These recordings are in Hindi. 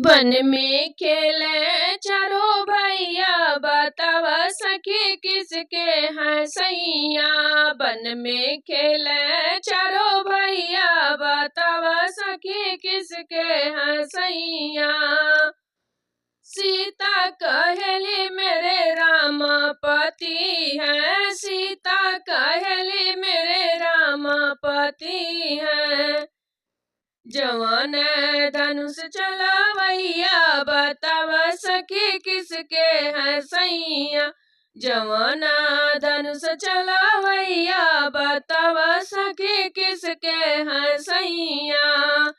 बन में खेले चारों भैया, बतावा सखी किसके हैं सैया। बन में खेले चारों भैया, बतावा सखी किसके हैं सैया। सीता कहेली मेरे रामापति हैं, सीता कहेली मेरे रामापति हैं। जवान धनुष चलावैया, बतावा सखी किसके हैं सैया। जवान धनुष चलावैया, बतावा सखी किसके हैं सैया।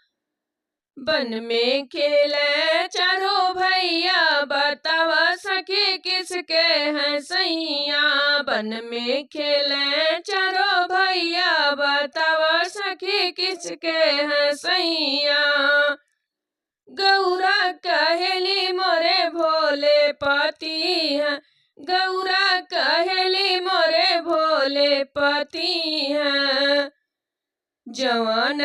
बन में खेले चारों भैया, बतावा सखी किसके हैं सैया। बन में खेले चारों भैया, बतावा सखी किसके हैं सैया। गौरा कहेली मोरे भोले पति हैं, गौरा कहेली मोरे भोले पति हैं। जवान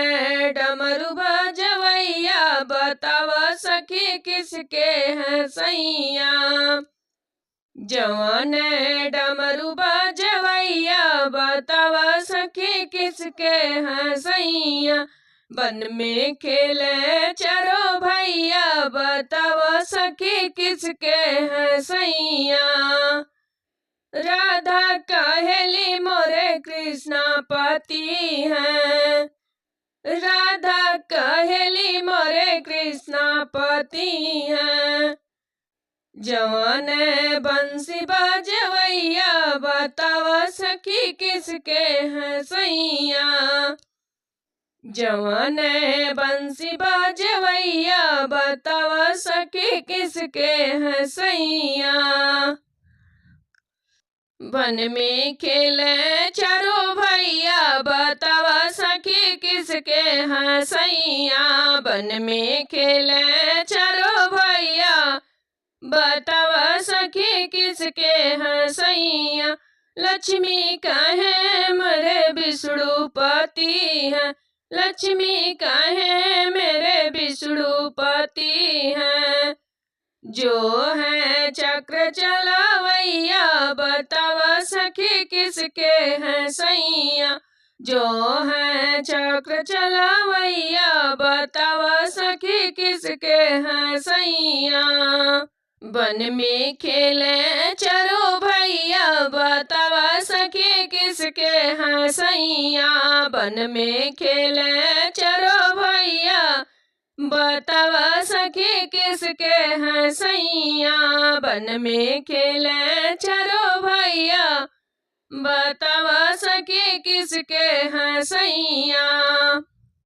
डमरू बजवैया, बतावा सखी किसके हैं सैया। जवान डमरू बजवैया, बतावा सखी किसके हैं सैया। बन में खेले चारों भैया, बतावा सखी किसके हैं सैया। राधा कहेली मोरे कृष्णा पति हैं, राधा कहेली मोरे कृष्णा पति हैं। जवान बंसी बजवैया, बतावा सखी किसके हैं सैया। जवान बंसी बजवैया, बतावा सखी किसके हैं सैया। बन में खेले चारों भैया, बतावा सखी किसके हैं सैया। बन में खेले चारों भैया, बतावा सखी किसके हैं सैया। लक्ष्मी कहे मेरे विष्णुपति हैं, लक्ष्मी कहे मेरे विष्णुपति हैं। जो है चक्र चलावैया, बतावा सखी किसके हैं सैया। जो है चक्र चलावैया, बतावा सखी किसके हैं सैया। बन में खेले चारों भैया, बतावा सखी किसके हैं सैया। बन में खेले चारों भैया, बतावा सखी किसके हैं सैया। बन में खेले चारों भैया, बतावा सखी किसके हैं सैया।